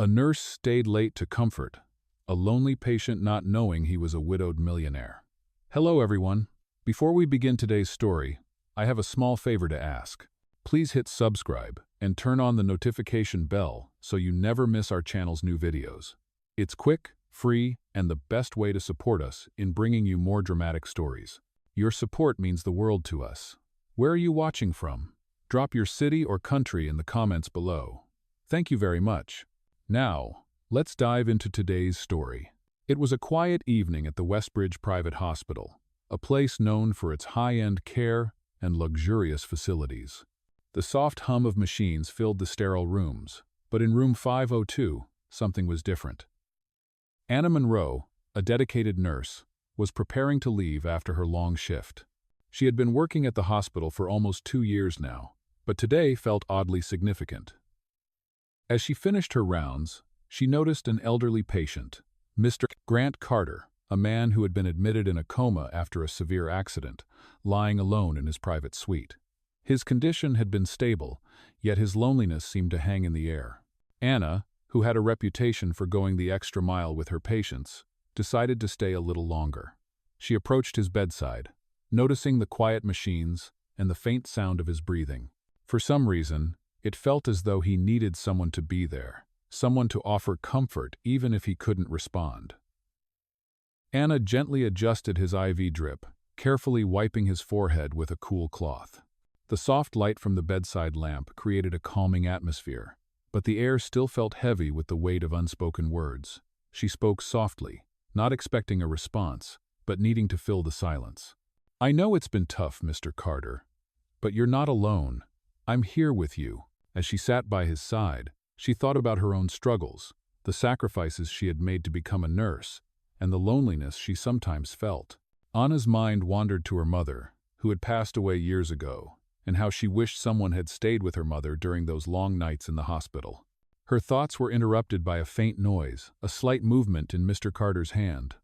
A nurse stayed late to comfort a lonely patient not knowing he was a widowed millionaire. Hello everyone. Before we begin today's story, I have a small favor to ask. Please hit subscribe and turn on the notification bell so you never miss our channel's new videos. It's quick, free, and the best way to support us in bringing you more dramatic stories. Your support means the world to us. Where are you watching from? Drop your city or country in the comments below. Thank you very much. Now, let's dive into today's story. It was a quiet evening at the Westbridge Private Hospital, a place known for its high-end care and luxurious facilities. The soft hum of machines filled the sterile rooms, but in room 502, something was different. Anna Monroe, a dedicated nurse, was preparing to leave after her long shift. She had been working at the hospital for almost 2 years now, but today felt oddly significant. As she finished her rounds, she noticed an elderly patient, Mr. Grant Carter, a man who had been admitted in a coma after a severe accident, lying alone in his private suite. His condition had been stable, yet his loneliness seemed to hang in the air. Anna, who had a reputation for going the extra mile with her patients, decided to stay a little longer. She approached his bedside, noticing the quiet machines and the faint sound of his breathing. For some reason, it felt as though he needed someone to be there, someone to offer comfort even if he couldn't respond. Anna gently adjusted his IV drip, carefully wiping his forehead with a cool cloth. The soft light from the bedside lamp created a calming atmosphere, but the air still felt heavy with the weight of unspoken words. She spoke softly, not expecting a response, but needing to fill the silence. "I know it's been tough, Mr. Carter, but you're not alone. I'm here with you." As she sat by his side, she thought about her own struggles, the sacrifices she had made to become a nurse, and the loneliness she sometimes felt. Anna's mind wandered to her mother, who had passed away years ago, and how she wished someone had stayed with her mother during those long nights in the hospital. Her thoughts were interrupted by a faint noise, a slight movement in Mr. Carter's hand.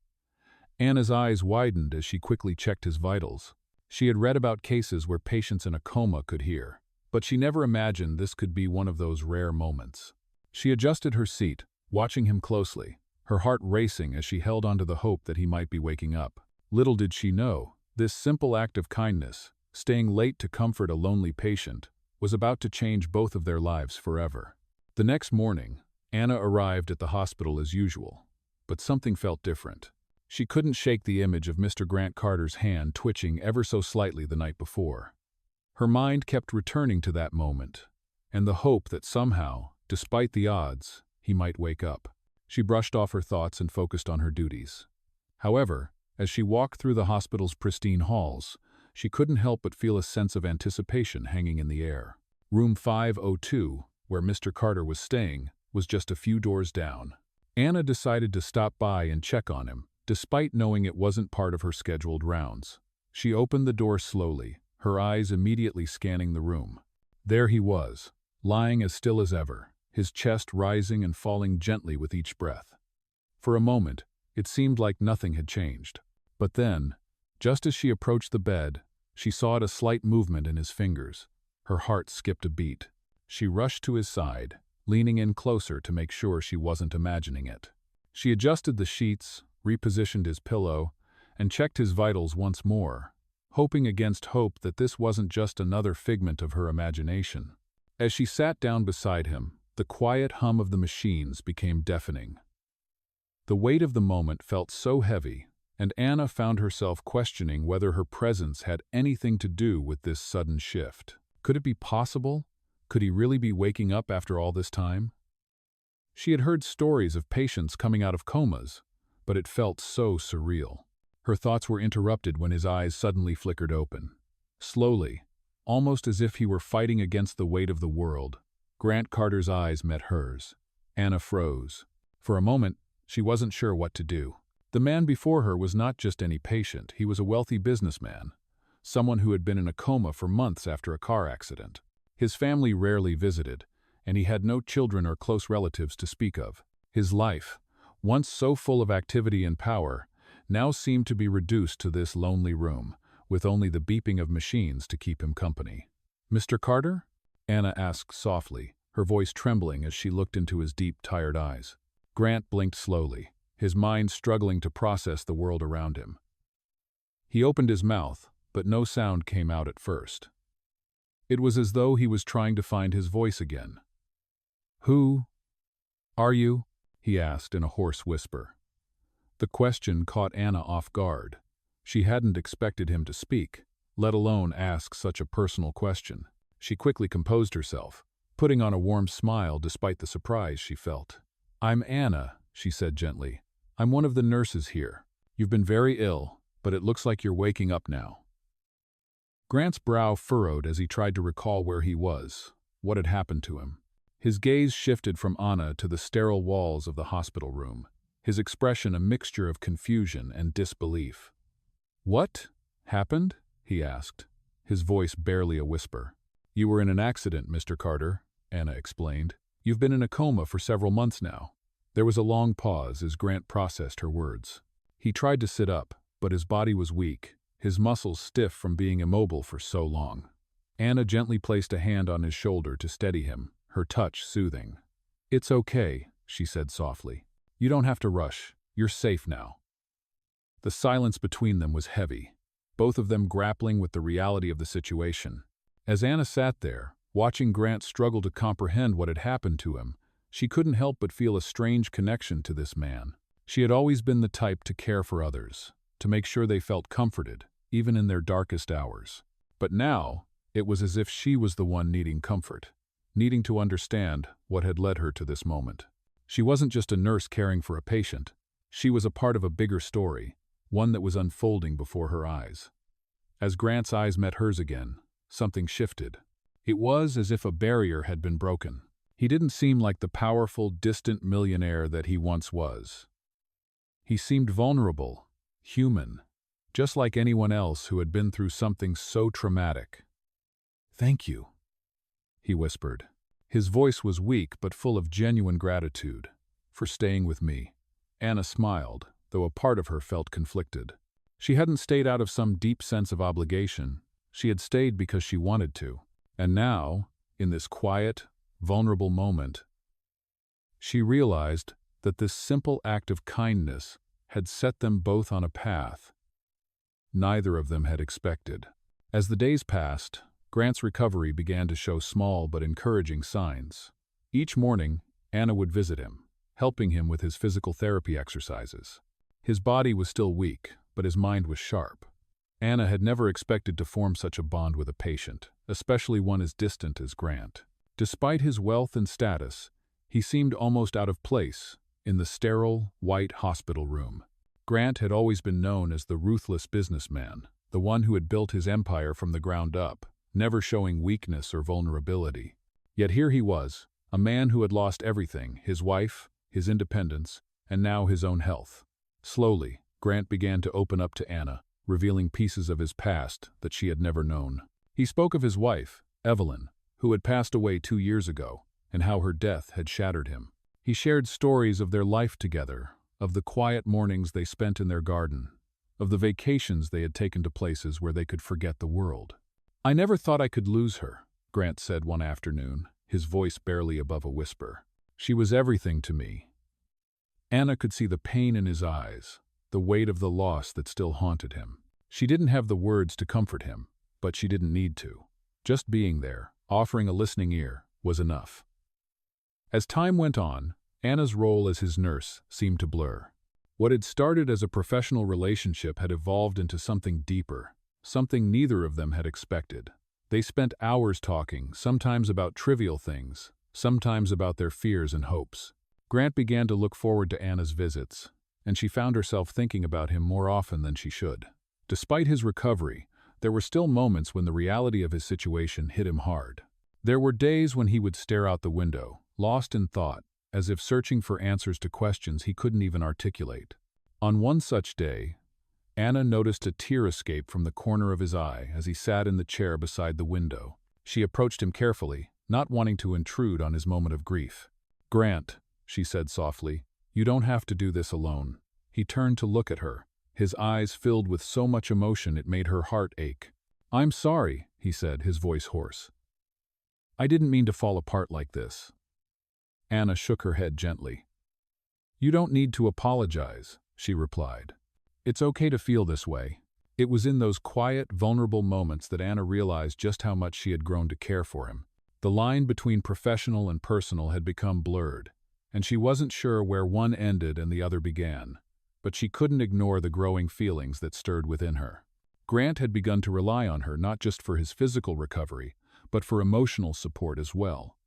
Anna's eyes widened as she quickly checked his vitals. She had read about cases where patients in a coma could hear, but she never imagined this could be one of those rare moments. She adjusted her seat, watching him closely, her heart racing as she held onto the hope that he might be waking up. Little did she know, this simple act of kindness, staying late to comfort a lonely patient, was about to change both of their lives forever. The next morning, Anna arrived at the hospital as usual, but something felt different. She couldn't shake the image of Mr. Grant Carter's hand twitching ever so slightly the night before. Her mind kept returning to that moment, and the hope that somehow, despite the odds, he might wake up. She brushed off her thoughts and focused on her duties. However, as she walked through the hospital's pristine halls, she couldn't help but feel a sense of anticipation hanging in the air. Room 502, where Mr. Carter was staying, was just a few doors down. Anna decided to stop by and check on him, despite knowing it wasn't part of her scheduled rounds. She opened the door slowly, her eyes immediately scanning the room. There he was, lying as still as ever, his chest rising and falling gently with each breath. For a moment, it seemed like nothing had changed. But then, just as she approached the bed, she saw a slight movement in his fingers. Her heart skipped a beat. She rushed to his side, leaning in closer to make sure she wasn't imagining it. She adjusted the sheets, repositioned his pillow, and checked his vitals once more, hoping against hope that this wasn't just another figment of her imagination. As she sat down beside him, the quiet hum of the machines became deafening. The weight of the moment felt so heavy, and Anna found herself questioning whether her presence had anything to do with this sudden shift. Could it be possible? Could he really be waking up after all this time? She had heard stories of patients coming out of comas, but it felt so surreal. Her thoughts were interrupted when his eyes suddenly flickered open. Slowly, almost as if he were fighting against the weight of the world, Grant Carter's eyes met hers. Anna froze. For a moment, she wasn't sure what to do. The man before her was not just any patient, he was a wealthy businessman, someone who had been in a coma for months after a car accident. His family rarely visited, and he had no children or close relatives to speak of. His life, once so full of activity and power, now seemed to be reduced to this lonely room, with only the beeping of machines to keep him company. "Mr. Carter?" Anna asked softly, her voice trembling as she looked into his deep, tired eyes. Grant blinked slowly, his mind struggling to process the world around him. He opened his mouth, but no sound came out at first. It was as though he was trying to find his voice again. "Who are you?" he asked in a hoarse whisper. The question caught Anna off guard. She hadn't expected him to speak, let alone ask such a personal question. She quickly composed herself, putting on a warm smile despite the surprise she felt. "I'm Anna," she said gently. "I'm one of the nurses here. You've been very ill, but it looks like you're waking up now." Grant's brow furrowed as he tried to recall where he was, what had happened to him. His gaze shifted from Anna to the sterile walls of the hospital room, his expression a mixture of confusion and disbelief. "What happened?" he asked, his voice barely a whisper. "You were in an accident, Mr. Carter," Anna explained. "You've been in a coma for several months now." There was a long pause as Grant processed her words. He tried to sit up, but his body was weak, his muscles stiff from being immobile for so long. Anna gently placed a hand on his shoulder to steady him, her touch soothing. "It's okay," she said softly. "You don't have to rush. You're safe now." The silence between them was heavy, both of them grappling with the reality of the situation. As Anna sat there, watching Grant struggle to comprehend what had happened to him, she couldn't help but feel a strange connection to this man. She had always been the type to care for others, to make sure they felt comforted, even in their darkest hours. But now, it was as if she was the one needing comfort, needing to understand what had led her to this moment. She wasn't just a nurse caring for a patient. She was a part of a bigger story, one that was unfolding before her eyes. As Grant's eyes met hers again, something shifted. It was as if a barrier had been broken. He didn't seem like the powerful, distant millionaire that he once was. He seemed vulnerable, human, just like anyone else who had been through something so traumatic. "Thank you," he whispered. His voice was weak but full of genuine gratitude. "For staying with me." Anna smiled, though a part of her felt conflicted. She hadn't stayed out of some deep sense of obligation. She had stayed because she wanted to. And now, in this quiet, vulnerable moment, she realized that this simple act of kindness had set them both on a path neither of them had expected. As the days passed, Grant's recovery began to show small but encouraging signs. Each morning, Anna would visit him, helping him with his physical therapy exercises. His body was still weak, but his mind was sharp. Anna had never expected to form such a bond with a patient, especially one as distant as Grant. Despite his wealth and status, he seemed almost out of place in the sterile, white hospital room. Grant had always been known as the ruthless businessman, the one who had built his empire from the ground up, never showing weakness or vulnerability. Yet here he was, a man who had lost everything, his wife, his independence, and now his own health. Slowly, Grant began to open up to Anna, revealing pieces of his past that she had never known. He spoke of his wife, Evelyn, who had passed away 2 years ago, and how her death had shattered him. He shared stories of their life together, of the quiet mornings they spent in their garden, of the vacations they had taken to places where they could forget the world. "I never thought I could lose her," Grant said one afternoon, his voice barely above a whisper. "She was everything to me." Anna could see the pain in his eyes, the weight of the loss that still haunted him. She didn't have the words to comfort him, but she didn't need to. Just being there, offering a listening ear, was enough. As time went on, Anna's role as his nurse seemed to blur. What had started as a professional relationship had evolved into something deeper, something neither of them had expected. They spent hours talking, sometimes about trivial things, sometimes about their fears and hopes. Grant began to look forward to Anna's visits, and she found herself thinking about him more often than she should. Despite his recovery, there were still moments when the reality of his situation hit him hard. There were days when he would stare out the window, lost in thought, as if searching for answers to questions he couldn't even articulate. On one such day, Anna noticed a tear escape from the corner of his eye as he sat in the chair beside the window. She approached him carefully, not wanting to intrude on his moment of grief. "Grant," she said softly, "you don't have to do this alone." He turned to look at her, his eyes filled with so much emotion it made her heart ache. "I'm sorry," he said, his voice hoarse. I didn't mean to fall apart like this. Anna shook her head gently. You don't need to apologize, she replied. It's okay to feel this way. It was in those quiet, vulnerable moments that Anna realized just how much she had grown to care for him. The line between professional and personal had become blurred, and she wasn't sure where one ended and the other began. But she couldn't ignore the growing feelings that stirred within her. Grant had begun to rely on her not just for his physical recovery, but for emotional support as well.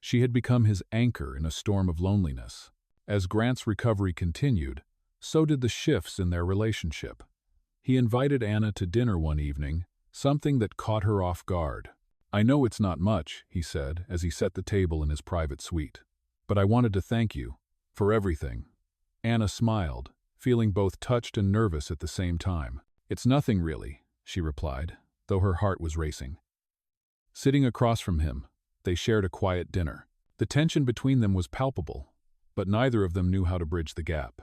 She had become his anchor in a storm of loneliness. As Grant's recovery continued, so did the shifts in their relationship. He invited Anna to dinner one evening, something that caught her off guard. I know it's not much, he said as he set the table in his private suite. But I wanted to thank you for everything. Anna smiled, feeling both touched and nervous at the same time. It's nothing really, she replied, though her heart was racing. Sitting across from him, they shared a quiet dinner. The tension between them was palpable, but neither of them knew how to bridge the gap.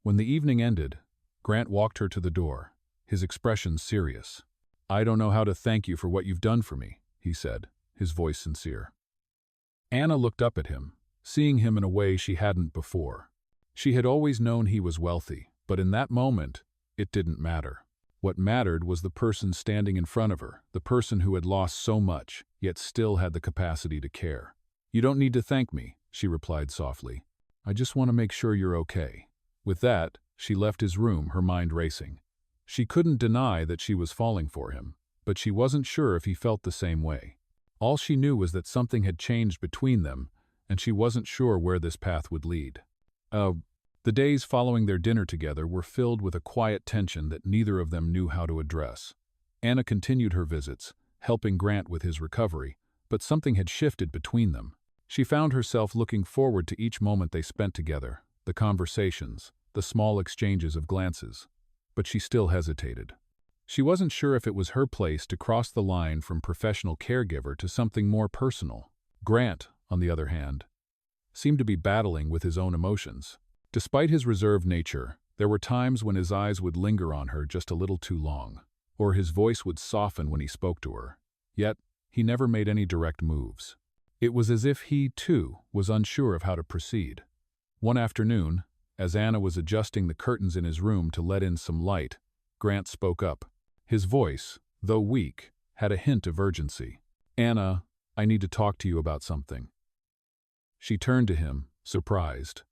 When the evening ended, Grant walked her to the door, his expression serious. I don't know how to thank you for what you've done for me, he said, his voice sincere. Anna looked up at him, seeing him in a way she hadn't before. She had always known he was wealthy, but in that moment, it didn't matter. What mattered was the person standing in front of her, the person who had lost so much, yet still had the capacity to care. You don't need to thank me, she replied softly. I just want to make sure you're okay. With that, she left his room, her mind racing. She couldn't deny that she was falling for him, but she wasn't sure if he felt the same way. All she knew was that something had changed between them, and she wasn't sure where this path would lead. The days following their dinner together were filled with a quiet tension that neither of them knew how to address. Anna continued her visits, helping Grant with his recovery, but something had shifted between them. She found herself looking forward to each moment they spent together, the conversations, the small exchanges of glances. But she still hesitated. She wasn't sure if it was her place to cross the line from professional caregiver to something more personal. Grant, on the other hand, seemed to be battling with his own emotions. Despite his reserved nature, there were times when his eyes would linger on her just a little too long, or his voice would soften when he spoke to her. Yet, he never made any direct moves. It was as if he, too, was unsure of how to proceed. One afternoon, as Anna was adjusting the curtains in his room to let in some light, Grant spoke up. His voice, though weak, had a hint of urgency. Anna, I need to talk to you about something. She turned to him, surprised.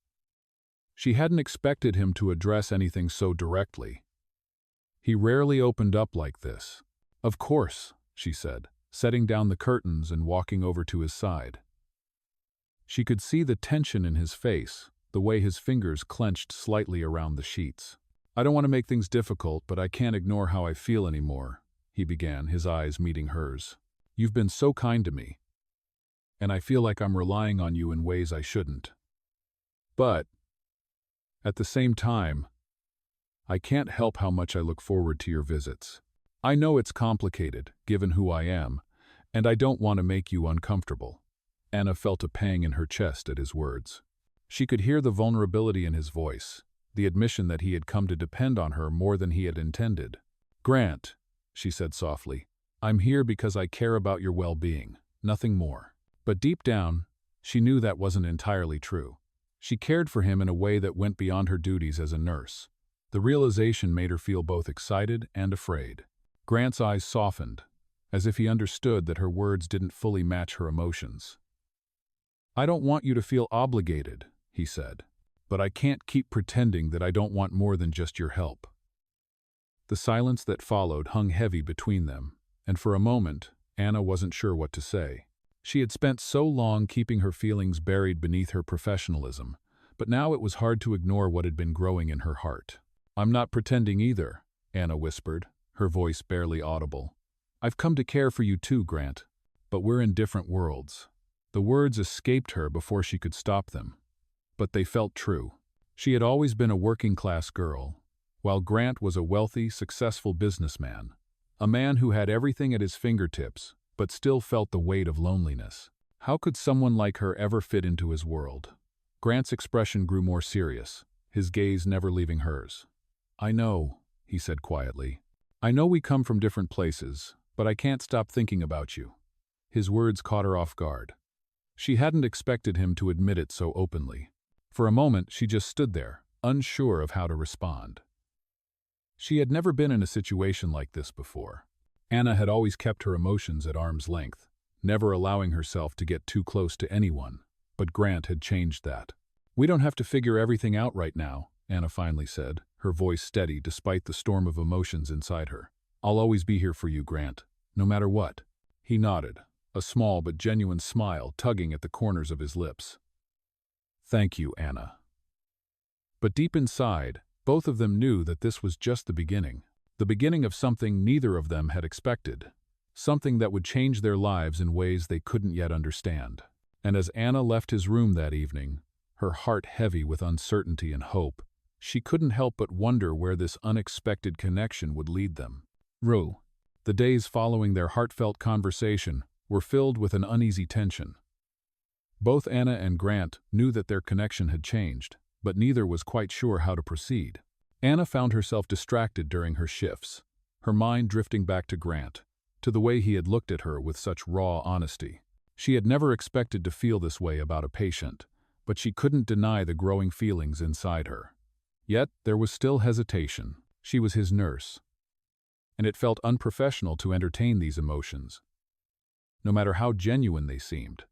She hadn't expected him to address anything so directly. He rarely opened up like this. Of course, she said, setting down the curtains and walking over to his side. She could see the tension in his face, the way his fingers clenched slightly around the sheets. I don't want to make things difficult, but I can't ignore how I feel anymore, he began, his eyes meeting hers. You've been so kind to me, and I feel like I'm relying on you in ways I shouldn't. But at the same time, I can't help how much I look forward to your visits. I know it's complicated, given who I am, and I don't want to make you uncomfortable. Anna felt a pang in her chest at his words. She could hear the vulnerability in his voice, the admission that he had come to depend on her more than he had intended. Grant, she said softly, I'm here because I care about your well-being, nothing more. But deep down, she knew that wasn't entirely true. She cared for him in a way that went beyond her duties as a nurse. The realization made her feel both excited and afraid. Grant's eyes softened, as if he understood that her words didn't fully match her emotions. I don't want you to feel obligated, he said, but I can't keep pretending that I don't want more than just your help. The silence that followed hung heavy between them, and for a moment, Anna wasn't sure what to say. She had spent so long keeping her feelings buried beneath her professionalism, but now it was hard to ignore what had been growing in her heart. I'm not pretending either, Anna whispered, her voice barely audible. I've come to care for you too, Grant, but we're in different worlds. The words escaped her before she could stop them, but they felt true. She had always been a working-class girl, while Grant was a wealthy, successful businessman, a man who had everything at his fingertips, but still felt the weight of loneliness. How could someone like her ever fit into his world? Grant's expression grew more serious, his gaze never leaving hers. I know, he said quietly. I know we come from different places, but I can't stop thinking about you. His words caught her off guard. She hadn't expected him to admit it so openly. For a moment, she just stood there, unsure of how to respond. She had never been in a situation like this before. Anna had always kept her emotions at arm's length, never allowing herself to get too close to anyone. But Grant had changed that. "We don't have to figure everything out right now," Anna finally said, her voice steady despite the storm of emotions inside her. "I'll always be here for you, Grant, no matter what." He nodded, a small but genuine smile tugging at the corners of his lips. "Thank you, Anna." But deep inside, both of them knew that this was just the beginning of something neither of them had expected, something that would change their lives in ways they couldn't yet understand. And as Anna left his room that evening, her heart heavy with uncertainty and hope, she couldn't help but wonder where this unexpected connection would lead them. The days following their heartfelt conversation were filled with an uneasy tension. Both Anna and Grant knew that their connection had changed, but neither was quite sure how to proceed. Anna found herself distracted during her shifts, her mind drifting back to Grant, to the way he had looked at her with such raw honesty. She had never expected to feel this way about a patient, but she couldn't deny the growing feelings inside her. Yet there was still hesitation. She was his nurse, and it felt unprofessional to entertain these emotions, no matter how genuine they seemed.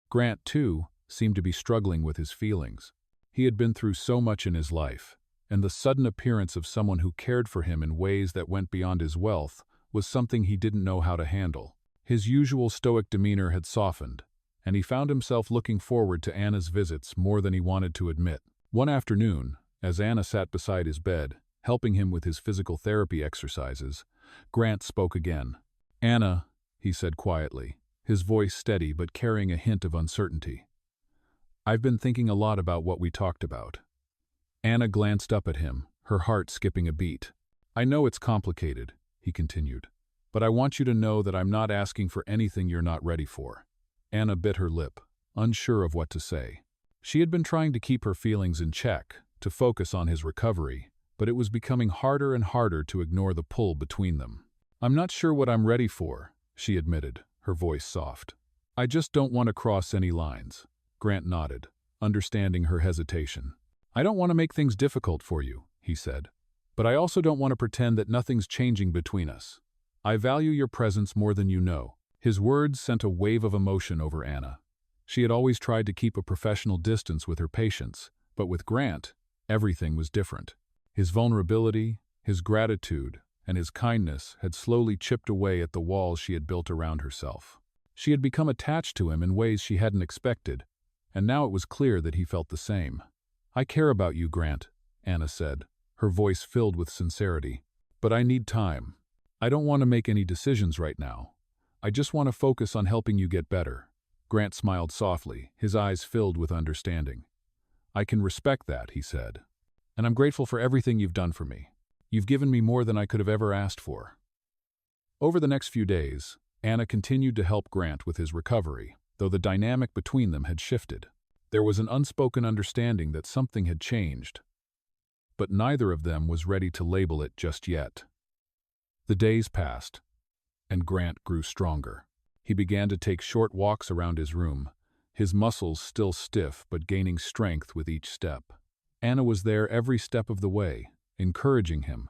Grant, too, seemed to be struggling with his feelings. He had been through so much in his life, and the sudden appearance of someone who cared for him in ways that went beyond his wealth was something he didn't know how to handle. His usual stoic demeanor had softened, and he found himself looking forward to Anna's visits more than he wanted to admit. One afternoon, as Anna sat beside his bed, helping him with his physical therapy exercises, Grant spoke again. "Anna," he said quietly, his voice steady but carrying a hint of uncertainty. "I've been thinking a lot about what we talked about." Anna glanced up at him, her heart skipping a beat. "I know it's complicated," he continued, "but I want you to know that I'm not asking for anything you're not ready for." Anna bit her lip, unsure of what to say. She had been trying to keep her feelings in check, to focus on his recovery, but it was becoming harder and harder to ignore the pull between them. "I'm not sure what I'm ready for," she admitted, her voice soft. "I just don't want to cross any lines." Grant nodded, understanding her hesitation. "I don't want to make things difficult for you," he said, "but I also don't want to pretend that nothing's changing between us. I value your presence more than you know." His words sent a wave of emotion over Anna. She had always tried to keep a professional distance with her patients, but with Grant, everything was different. His vulnerability, his gratitude, and his kindness had slowly chipped away at the walls she had built around herself. She had become attached to him in ways she hadn't expected, and now it was clear that he felt the same. "I care about you, Grant," Anna said, her voice filled with sincerity. "But I need time. I don't want to make any decisions right now. I just want to focus on helping you get better." Grant smiled softly, his eyes filled with understanding. "I can respect that," he said, "and I'm grateful for everything you've done for me. You've given me more than I could have ever asked for." Over the next few days, Anna continued to help Grant with his recovery, though the dynamic between them had shifted. There was an unspoken understanding that something had changed, but neither of them was ready to label it just yet. The days passed, and Grant grew stronger. He began to take short walks around his room, his muscles still stiff but gaining strength with each step. Anna was there every step of the way, encouraging him,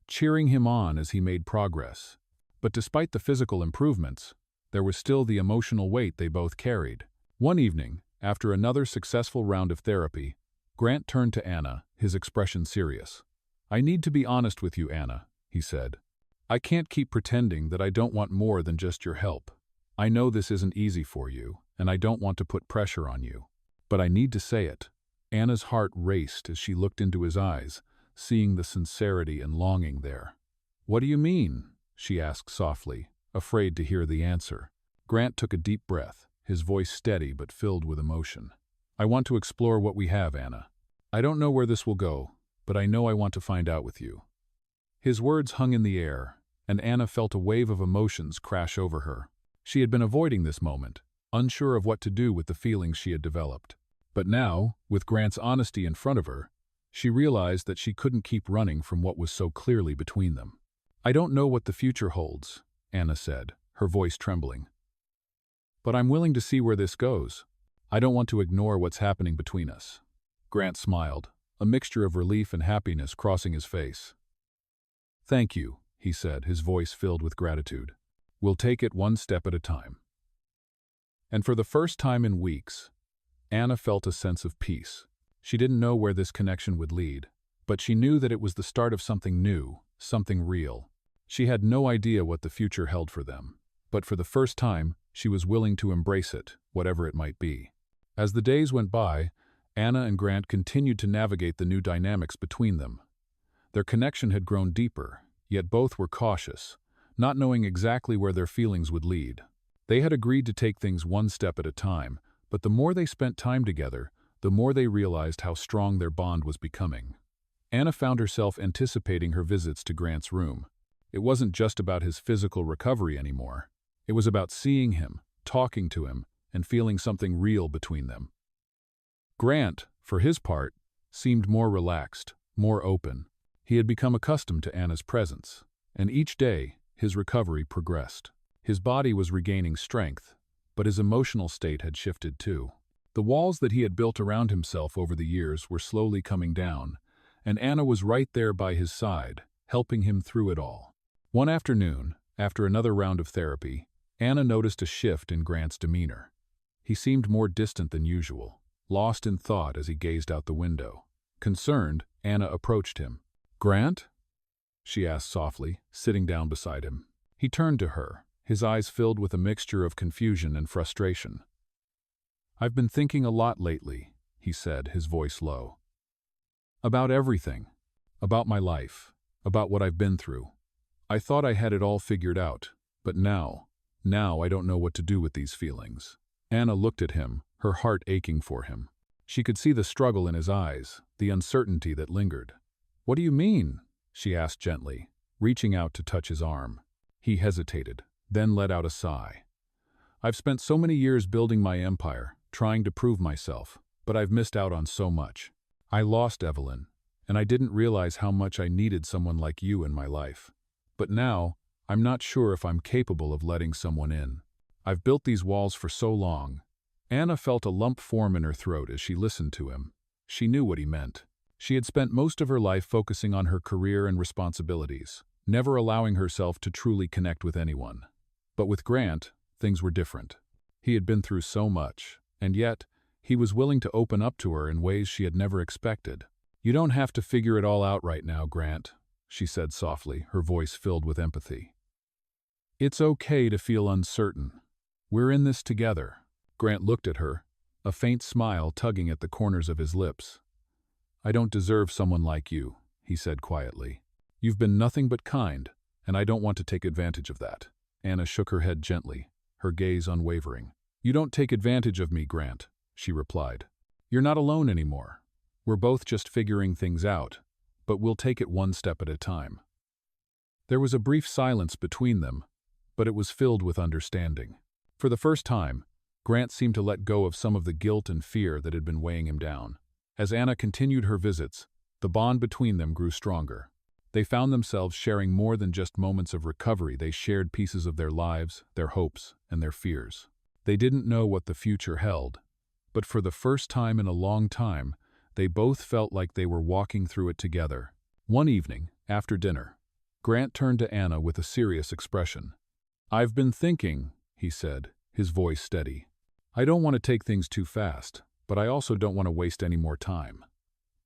cheering him on as he made progress. But despite the physical improvements, there was still the emotional weight they both carried. One evening, after another successful round of therapy, Grant turned to Anna, his expression serious. "I need to be honest with you, Anna," he said. "I can't keep pretending that I don't want more than just your help. I know this isn't easy for you, and I don't want to put pressure on you. But I need to say it." Anna's heart raced as she looked into his eyes, seeing the sincerity and longing there. "What do you mean?" she asked softly, afraid to hear the answer. Grant took a deep breath, his voice steady but filled with emotion. "I want to explore what we have, Anna. I don't know where this will go, but I know I want to find out with you." His words hung in the air, and Anna felt a wave of emotions crash over her. She had been avoiding this moment, unsure of what to do with the feelings she had developed. But now, with Grant's honesty in front of her, she realized that she couldn't keep running from what was so clearly between them. "I don't know what the future holds," Anna said, her voice trembling. But I'm willing to see where this goes. I don't want to ignore what's happening between us." Grant smiled, a mixture of relief and happiness crossing his face. "Thank you," he said, his voice filled with gratitude. "We'll take it one step at a time." And for the first time in weeks, Anna felt a sense of peace. She didn't know where this connection would lead, but she knew that it was the start of something new, something real. She had no idea what the future held for them, but for the first time, she was willing to embrace it, whatever it might be. As the days went by, Anna and Grant continued to navigate the new dynamics between them. Their connection had grown deeper, yet both were cautious, not knowing exactly where their feelings would lead. They had agreed to take things one step at a time, but the more they spent time together, the more they realized how strong their bond was becoming. Anna found herself anticipating her visits to Grant's room. It wasn't just about his physical recovery anymore. It was about seeing him, talking to him, and feeling something real between them. Grant, for his part, seemed more relaxed, more open. He had become accustomed to Anna's presence, and each day, his recovery progressed. His body was regaining strength, but his emotional state had shifted too. The walls that he had built around himself over the years were slowly coming down, and Anna was right there by his side, helping him through it all. One afternoon, after another round of therapy, Anna noticed a shift in Grant's demeanor. He seemed more distant than usual, lost in thought as he gazed out the window. Concerned, Anna approached him. "Grant?" she asked softly, sitting down beside him. He turned to her, his eyes filled with a mixture of confusion and frustration. "I've been thinking a lot lately," he said, his voice low. "About everything. About my life. About what I've been through. I thought I had it all figured out, but now I don't know what to do with these feelings." Anna looked at him, her heart aching for him. She could see the struggle in his eyes, the uncertainty that lingered. "What do you mean?" she asked gently, reaching out to touch his arm. He hesitated, then let out a sigh. "I've spent so many years building my empire, trying to prove myself, but I've missed out on so much. I lost Evelyn, and I didn't realize how much I needed someone like you in my life. But now, I'm not sure if I'm capable of letting someone in. I've built these walls for so long." Anna felt a lump form in her throat as she listened to him. She knew what he meant. She had spent most of her life focusing on her career and responsibilities, never allowing herself to truly connect with anyone. But with Grant, things were different. He had been through so much, and yet, he was willing to open up to her in ways she had never expected. "You don't have to figure it all out right now, Grant," she said softly, her voice filled with empathy. "It's okay to feel uncertain. We're in this together." Grant looked at her, a faint smile tugging at the corners of his lips. "I don't deserve someone like you," he said quietly. "You've been nothing but kind, and I don't want to take advantage of that." Anna shook her head gently, her gaze unwavering. "You don't take advantage of me, Grant," she replied. "You're not alone anymore. We're both just figuring things out, but we'll take it one step at a time." There was a brief silence between them, but it was filled with understanding. For the first time, Grant seemed to let go of some of the guilt and fear that had been weighing him down. As Anna continued her visits, the bond between them grew stronger. They found themselves sharing more than just moments of recovery. They shared pieces of their lives, their hopes, and their fears. They didn't know what the future held, but for the first time in a long time, they both felt like they were walking through it together. One evening, after dinner, Grant turned to Anna with a serious expression. "I've been thinking," he said, his voice steady. "I don't want to take things too fast, but I also don't want to waste any more time."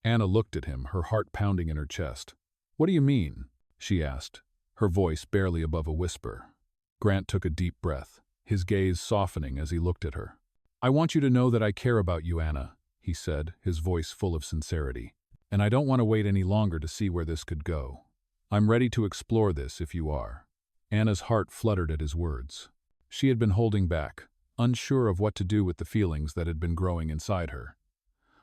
Anna looked at him, her heart pounding in her chest. "What do you mean?" she asked, her voice barely above a whisper. Grant took a deep breath, his gaze softening as he looked at her. "I want you to know that I care about you, Anna," he said, his voice full of sincerity. "And I don't want to wait any longer to see where this could go. I'm ready to explore this if you are." Anna's heart fluttered at his words. She had been holding back, unsure of what to do with the feelings that had been growing inside her.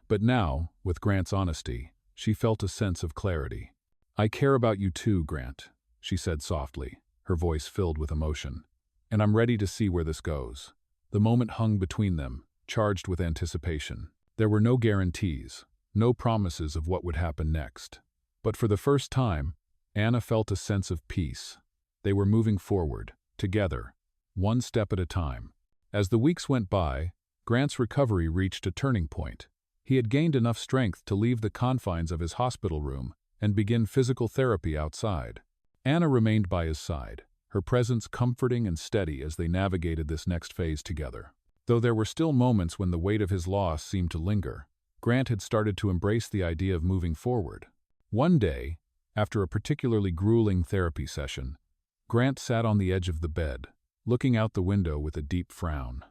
But now, with Grant's honesty, she felt a sense of clarity. "I care about you too, Grant," she said softly, her voice filled with emotion. "And I'm ready to see where this goes." The moment hung between them, charged with anticipation. There were no guarantees, no promises of what would happen next. But for the first time, Anna felt a sense of peace. They were moving forward, together, one step at a time. As the weeks went by, Grant's recovery reached a turning point. He had gained enough strength to leave the confines of his hospital room and begin physical therapy outside. Anna remained by his side, her presence comforting and steady as they navigated this next phase together. Though there were still moments when the weight of his loss seemed to linger, Grant had started to embrace the idea of moving forward. One day, after a particularly grueling therapy session, Grant sat on the edge of the bed, looking out the window with a deep frown.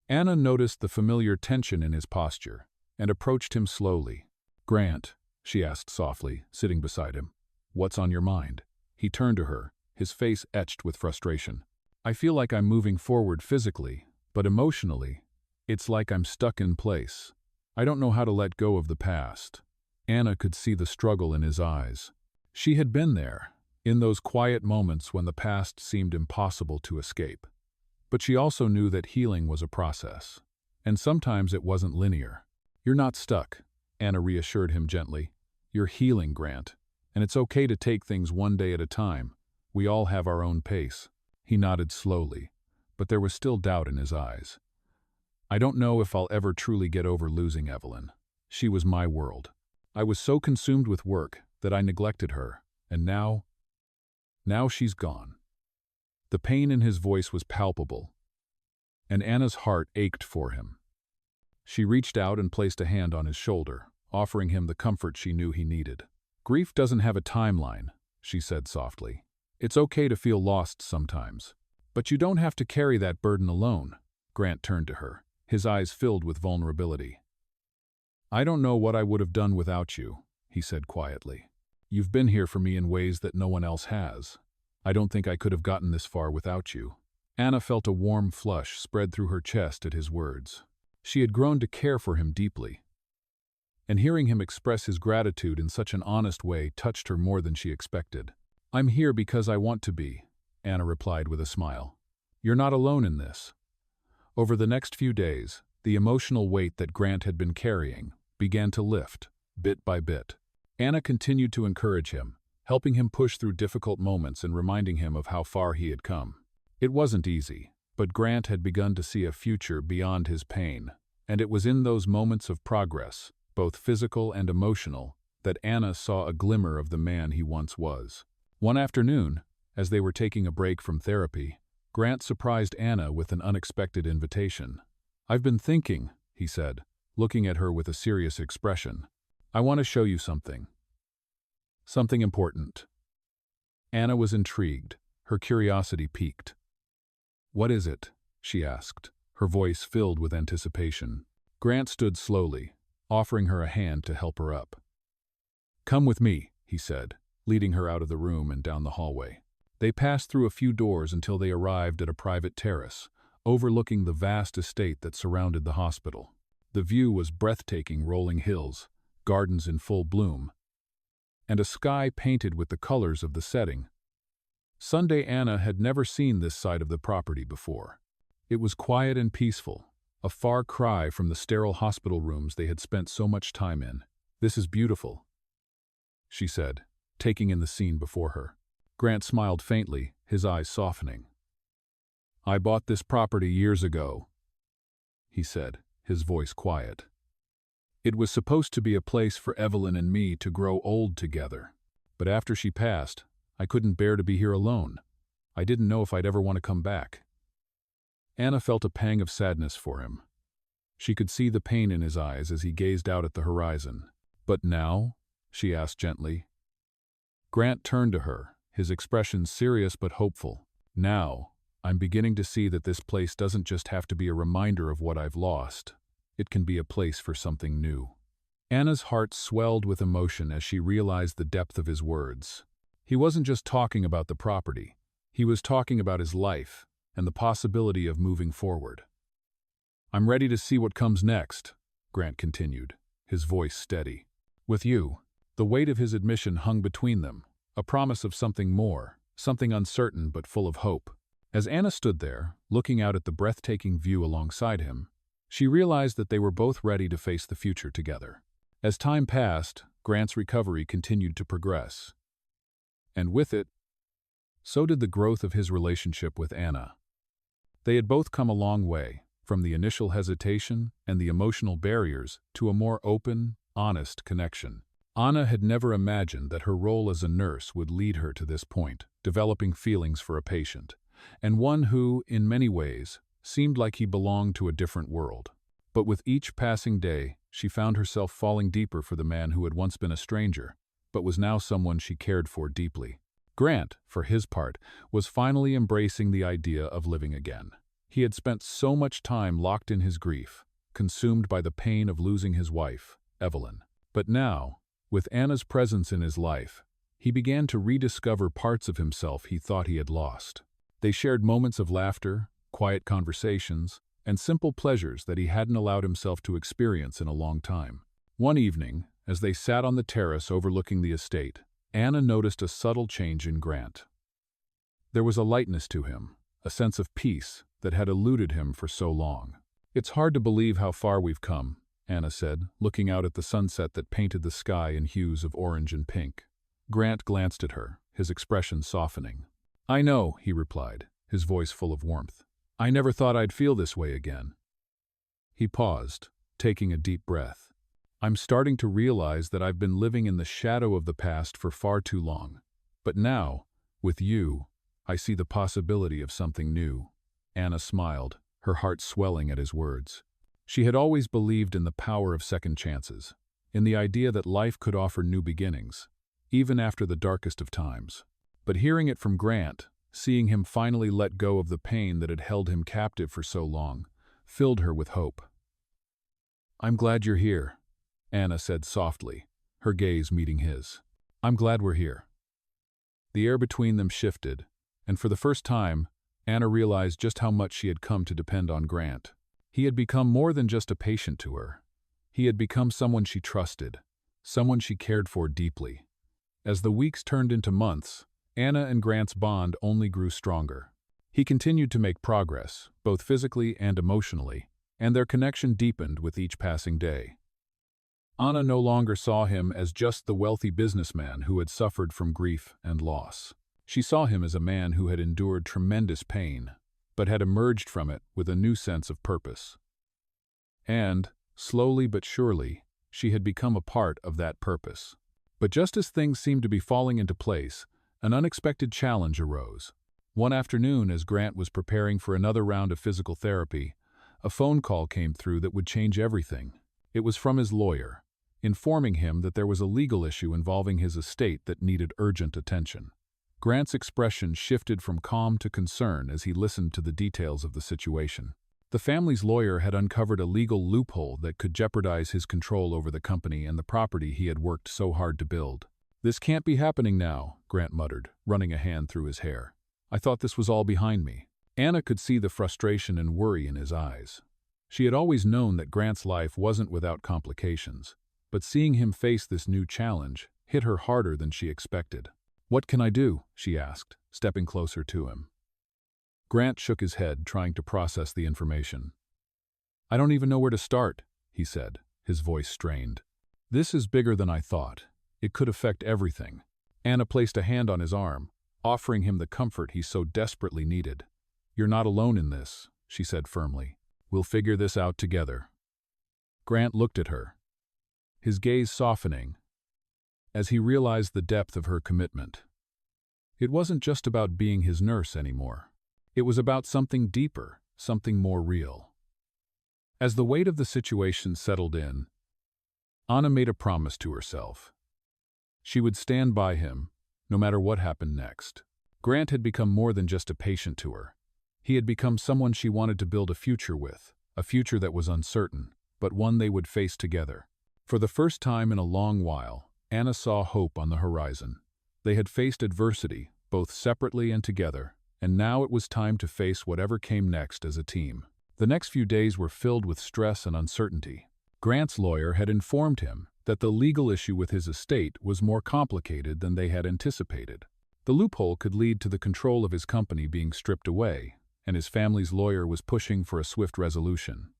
Anna noticed the familiar tension in his posture and approached him slowly. "Grant," she asked softly, sitting beside him, "what's on your mind?" He turned to her, his face etched with frustration. "I feel like I'm moving forward physically, but emotionally, it's like I'm stuck in place. I don't know how to let go of the past." Anna could see the struggle in his eyes. She had been there, in those quiet moments when the past seemed impossible to escape. But she also knew that healing was a process, and sometimes it wasn't linear. "You're not stuck," Anna reassured him gently. "You're healing, Grant, and it's okay to take things one day at a time. We all have our own pace." He nodded slowly, but there was still doubt in his eyes. "I don't know if I'll ever truly get over losing Evelyn. She was my world. I was so consumed with work that I neglected her, and now she's gone." The pain in his voice was palpable, and Anna's heart ached for him. She reached out and placed a hand on his shoulder, offering him the comfort she knew he needed. "Grief doesn't have a timeline," she said softly. "It's okay to feel lost sometimes. But you don't have to carry that burden alone." Grant turned to her, his eyes filled with vulnerability. "I don't know what I would have done without you," he said quietly. "You've been here for me in ways that no one else has. I don't think I could have gotten this far without you." Anna felt a warm flush spread through her chest at his words. She had grown to care for him deeply, and hearing him express his gratitude in such an honest way touched her more than she expected. "I'm here because I want to be," Anna replied with a smile. "You're not alone in this." Over the next few days, the emotional weight that Grant had been carrying began to lift, bit by bit. Anna continued to encourage him, helping him push through difficult moments and reminding him of how far he had come. It wasn't easy, but Grant had begun to see a future beyond his pain, and it was in those moments of progress, both physical and emotional, that Anna saw a glimmer of the man he once was. One afternoon, as they were taking a break from therapy, Grant surprised Anna with an unexpected invitation. "I've been thinking," he said, looking at her with a serious expression. "I want to show you something. Something important." Anna was intrigued, her curiosity piqued. "What is it?" she asked, her voice filled with anticipation. Grant stood slowly, offering her a hand to help her up. "Come with me," he said, leading her out of the room and down the hallway. They passed through a few doors until they arrived at a private terrace, overlooking the vast estate that surrounded the hospital. The view was breathtaking: rolling hills, gardens in full bloom, and a sky painted with the colors of the setting. Sunday Anna had never seen this side of the property before. It was quiet and peaceful, a far cry from the sterile hospital rooms they had spent so much time in. "This is beautiful," she said, taking in the scene before her. Grant smiled faintly, his eyes softening. "I bought this property years ago," he said, his voice quiet. "It was supposed to be a place for Evelyn and me to grow old together. But after she passed, I couldn't bear to be here alone. I didn't know if I'd ever want to come back." Anna felt a pang of sadness for him. She could see the pain in his eyes as he gazed out at the horizon. "But now?" she asked gently. Grant turned to her, his expression serious but hopeful. "Now, I'm beginning to see that this place doesn't just have to be a reminder of what I've lost. It can be a place for something new." Anna's heart swelled with emotion as she realized the depth of his words. He wasn't just talking about the property. He was talking about his life and the possibility of moving forward. "I'm ready to see what comes next," Grant continued, his voice steady. "With you." The weight of his admission hung between them, a promise of something more, something uncertain but full of hope. As Anna stood there, looking out at the breathtaking view alongside him, she realized that they were both ready to face the future together. As time passed, Grant's recovery continued to progress. And with it, so did the growth of his relationship with Anna. They had both come a long way, from the initial hesitation and the emotional barriers to a more open, honest connection. Anna had never imagined that her role as a nurse would lead her to this point, developing feelings for a patient, and one who, in many ways, seemed like he belonged to a different world. But with each passing day, she found herself falling deeper for the man who had once been a stranger, but was now someone she cared for deeply. Grant, for his part, was finally embracing the idea of living again. He had spent so much time locked in his grief, consumed by the pain of losing his wife, Evelyn. But now, with Anna's presence in his life, he began to rediscover parts of himself he thought he had lost. They shared moments of laughter, quiet conversations, and simple pleasures that he hadn't allowed himself to experience in a long time. One evening, as they sat on the terrace overlooking the estate, Anna noticed a subtle change in Grant. There was a lightness to him, a sense of peace that had eluded him for so long. "It's hard to believe how far we've come," Anna said, looking out at the sunset that painted the sky in hues of orange and pink. Grant glanced at her, his expression softening. "I know," he replied, his voice full of warmth. "I never thought I'd feel this way again." He paused, taking a deep breath. "I'm starting to realize that I've been living in the shadow of the past for far too long. But now, with you, I see the possibility of something new." Anna smiled, her heart swelling at his words. She had always believed in the power of second chances, in the idea that life could offer new beginnings, even after the darkest of times. But hearing it from Grant, seeing him finally let go of the pain that had held him captive for so long, filled her with hope. "I'm glad you're here," Anna said softly, her gaze meeting his. "I'm glad we're here." The air between them shifted, and for the first time, Anna realized just how much she had come to depend on Grant. He had become more than just a patient to her. He had become someone she trusted, someone she cared for deeply. As the weeks turned into months, Anna and Grant's bond only grew stronger. He continued to make progress, both physically and emotionally, and their connection deepened with each passing day. Anna no longer saw him as just the wealthy businessman who had suffered from grief and loss. She saw him as a man who had endured tremendous pain, but had emerged from it with a new sense of purpose. And, slowly but surely, she had become a part of that purpose. But just as things seemed to be falling into place, an unexpected challenge arose. One afternoon, as Grant was preparing for another round of physical therapy, a phone call came through that would change everything. It was from his lawyer, informing him that there was a legal issue involving his estate that needed urgent attention. Grant's expression shifted from calm to concern as he listened to the details of the situation. The family's lawyer had uncovered a legal loophole that could jeopardize his control over the company and the property he had worked so hard to build. "This can't be happening now," Grant muttered, running a hand through his hair. "I thought this was all behind me." Anna could see the frustration and worry in his eyes. She had always known that Grant's life wasn't without complications, but seeing him face this new challenge hit her harder than she expected. "What can I do?" she asked, stepping closer to him. Grant shook his head, trying to process the information. "I don't even know where to start," he said, his voice strained. "This is bigger than I thought. It could affect everything." Anna placed a hand on his arm, offering him the comfort he so desperately needed. "You're not alone in this," she said firmly. "We'll figure this out together." Grant looked at her, his gaze softening, as he realized the depth of her commitment. It wasn't just about being his nurse anymore. It was about something deeper, something more real. As the weight of the situation settled in, Anna made a promise to herself. She would stand by him, no matter what happened next. Grant had become more than just a patient to her. He had become someone she wanted to build a future with, a future that was uncertain, but one they would face together. For the first time in a long while, Anna saw hope on the horizon. They had faced adversity, both separately and together, and now it was time to face whatever came next as a team. The next few days were filled with stress and uncertainty. Grant's lawyer had informed him that the legal issue with his estate was more complicated than they had anticipated. The loophole could lead to the control of his company being stripped away, and his family's lawyer was pushing for a swift resolution.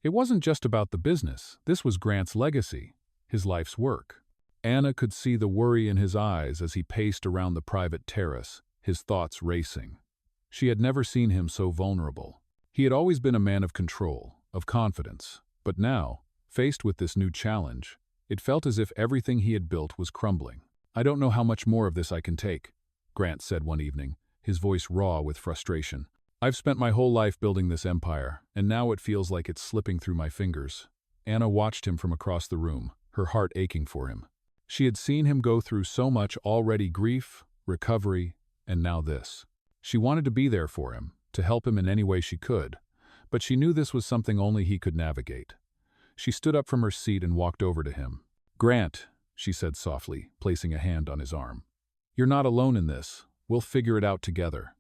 It wasn't just about the business. This was Grant's legacy, his life's work. Anna could see the worry in his eyes as he paced around the private terrace, his thoughts racing. She had never seen him so vulnerable. He had always been a man of control, of confidence, but now, faced with this new challenge, it felt as if everything he had built was crumbling. "I don't know how much more of this I can take," Grant said one evening, his voice raw with frustration. "I've spent my whole life building this empire, and now it feels like it's slipping through my fingers." Anna watched him from across the room, her heart aching for him. She had seen him go through so much already: grief, recovery, and now this. She wanted to be there for him, to help him in any way she could, but she knew this was something only he could navigate. She stood up from her seat and walked over to him. "Grant," she said softly, placing a hand on his arm. "You're not alone in this. We'll figure it out together."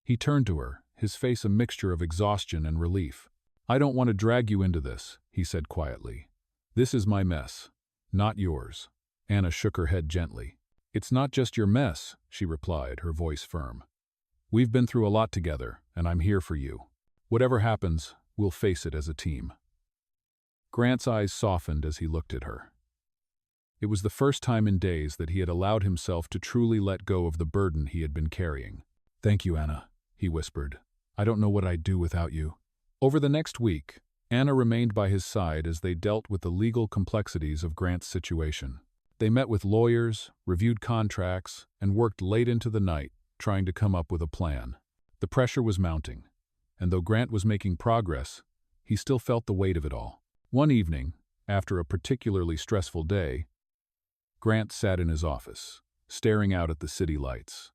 He turned to her, his face a mixture of exhaustion and relief. "I don't want to drag you into this," he said quietly. "This is my mess, not yours." Anna shook her head gently. "It's not just your mess," she replied, her voice firm. "We've been through a lot together, and I'm here for you. Whatever happens, we'll face it as a team." Grant's eyes softened as he looked at her. It was the first time in days that he had allowed himself to truly let go of the burden he had been carrying. "Thank you, Anna," he whispered. "I don't know what I'd do without you." Over the next week, Anna remained by his side as they dealt with the legal complexities of Grant's situation. They met with lawyers, reviewed contracts, and worked late into the night, trying to come up with a plan. The pressure was mounting, and though Grant was making progress, he still felt the weight of it all. One evening, after a particularly stressful day, Grant sat in his office, staring out at the city lights.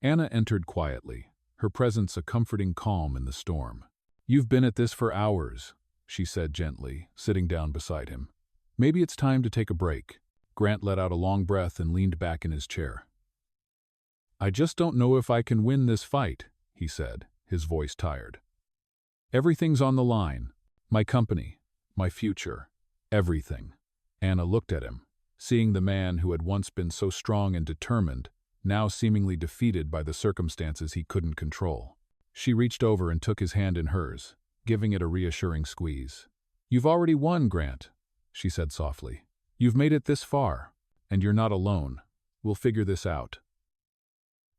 Anna entered quietly, her presence a comforting calm in the storm. "You've been at this for hours," she said gently, sitting down beside him. "Maybe it's time to take a break." Grant let out a long breath and leaned back in his chair. "I just don't know if I can win this fight," he said, his voice tired. "Everything's on the line. My company, my future, everything." Anna looked at him, seeing the man who had once been so strong and determined, now seemingly defeated by the circumstances he couldn't control. She reached over and took his hand in hers, giving it a reassuring squeeze. "You've already won, Grant," she said softly. "You've made it this far, and you're not alone. We'll figure this out."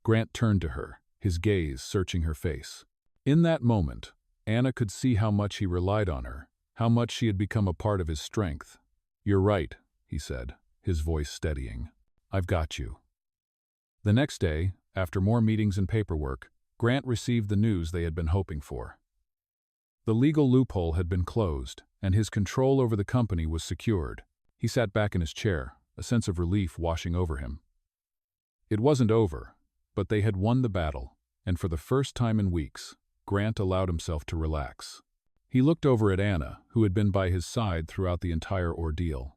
Grant turned to her, his gaze searching her face. In that moment, Anna could see how much he relied on her, how much she had become a part of his strength. "You're right," he said, his voice steadying. "I've got you." The next day, after more meetings and paperwork, Grant received the news they had been hoping for. The legal loophole had been closed, and his control over the company was secured. He sat back in his chair, a sense of relief washing over him. It wasn't over, but they had won the battle, and for the first time in weeks, Grant allowed himself to relax. He looked over at Anna, who had been by his side throughout the entire ordeal.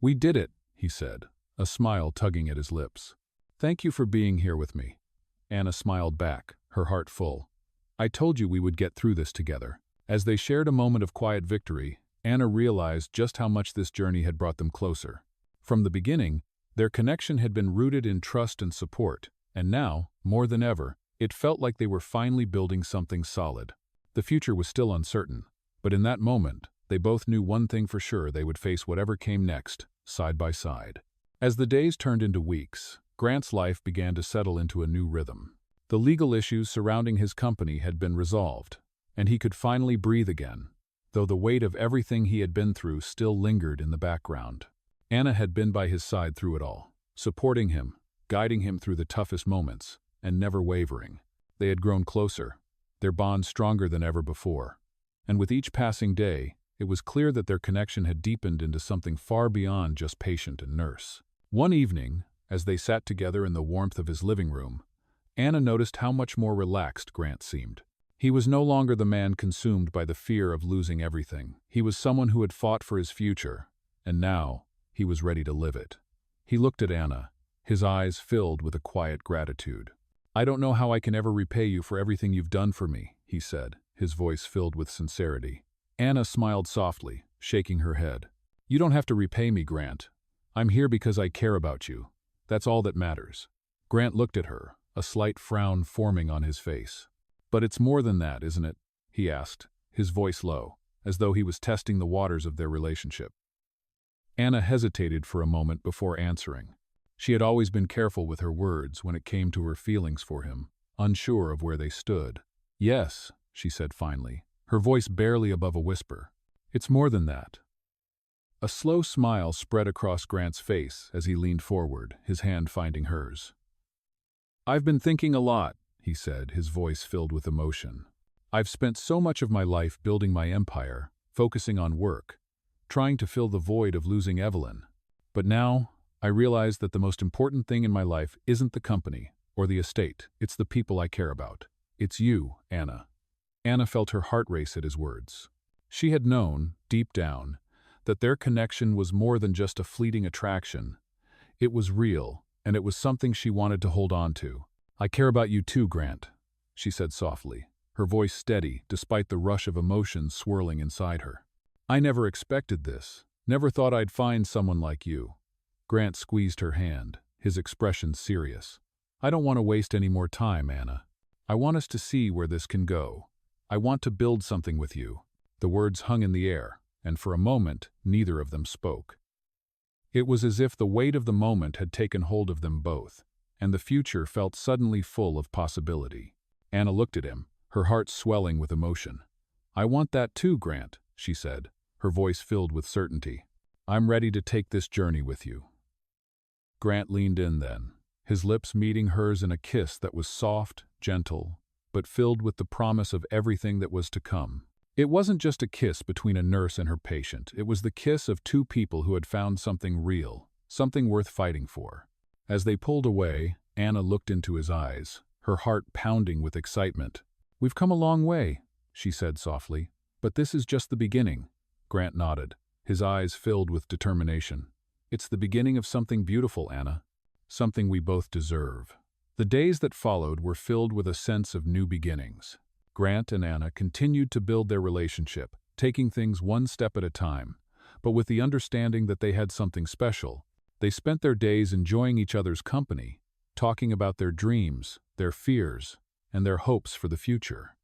"We did it," he said, a smile tugging at his lips. "Thank you for being here with me." Anna smiled back, her heart full. "I told you we would get through this together." As they shared a moment of quiet victory, Anna realized just how much this journey had brought them closer. From the beginning, their connection had been rooted in trust and support, and now, more than ever, it felt like they were finally building something solid. The future was still uncertain, but in that moment, they both knew one thing for sure: they would face whatever came next, side by side. As the days turned into weeks, Grant's life began to settle into a new rhythm. The legal issues surrounding his company had been resolved, and he could finally breathe again, though the weight of everything he had been through still lingered in the background. Anna had been by his side through it all, supporting him, guiding him through the toughest moments, and never wavering. They had grown closer, their bond stronger than ever before, and with each passing day, it was clear that their connection had deepened into something far beyond just patient and nurse. One evening, as they sat together in the warmth of his living room, Anna noticed how much more relaxed Grant seemed. He was no longer the man consumed by the fear of losing everything. He was someone who had fought for his future, and now he was ready to live it. He looked at Anna, his eyes filled with a quiet gratitude. "I don't know how I can ever repay you for everything you've done for me," he said, his voice filled with sincerity. Anna smiled softly, shaking her head. "You don't have to repay me, Grant. I'm here because I care about you. That's all that matters." Grant looked at her, a slight frown forming on his face. "But it's more than that, isn't it?" he asked, his voice low, as though he was testing the waters of their relationship. Anna hesitated for a moment before answering. She had always been careful with her words when it came to her feelings for him, unsure of where they stood. "Yes," she said finally, her voice barely above a whisper. "It's more than that." A slow smile spread across Grant's face as he leaned forward, his hand finding hers. "I've been thinking a lot," he said, his voice filled with emotion. "I've spent so much of my life building my empire, focusing on work, trying to fill the void of losing Evelyn. But now, I realize that the most important thing in my life isn't the company or the estate, it's the people I care about. It's you, Anna." Anna felt her heart race at his words. She had known, deep down, that their connection was more than just a fleeting attraction. It was real, and it was something she wanted to hold on to. "I care about you too, Grant," she said softly, her voice steady despite the rush of emotions swirling inside her. "I never expected this, never thought I'd find someone like you." Grant squeezed her hand, his expression serious. "I don't want to waste any more time, Anna. I want us to see where this can go. I want to build something with you." The words hung in the air, and for a moment, neither of them spoke. It was as if the weight of the moment had taken hold of them both, and the future felt suddenly full of possibility. Anna looked at him, her heart swelling with emotion. "I want that too, Grant," she said, her voice filled with certainty. "I'm ready to take this journey with you." Grant leaned in then, his lips meeting hers in a kiss that was soft, gentle, but filled with the promise of everything that was to come. It wasn't just a kiss between a nurse and her patient, it was the kiss of two people who had found something real, something worth fighting for. As they pulled away, Anna looked into his eyes, her heart pounding with excitement. "We've come a long way," she said softly, "but this is just the beginning." Grant nodded, his eyes filled with determination. "It's the beginning of something beautiful, Anna. Something we both deserve." The days that followed were filled with a sense of new beginnings. Grant and Anna continued to build their relationship, taking things one step at a time, but with the understanding that they had something special. They spent their days enjoying each other's company, talking about their dreams, their fears, and their hopes for the future.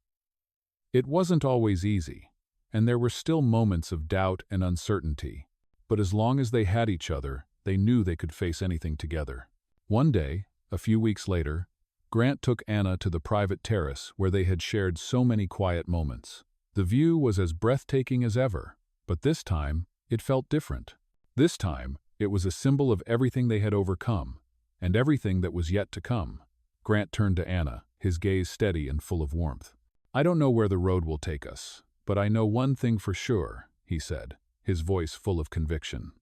It wasn't always easy, and there were still moments of doubt and uncertainty, but as long as they had each other, they knew they could face anything together. One day, a few weeks later, Grant took Anna to the private terrace where they had shared so many quiet moments. The view was as breathtaking as ever, but this time, it felt different. This time, it was a symbol of everything they had overcome, and everything that was yet to come. Grant turned to Anna, his gaze steady and full of warmth. "I don't know where the road will take us, but I know one thing for sure," he said, his voice full of conviction.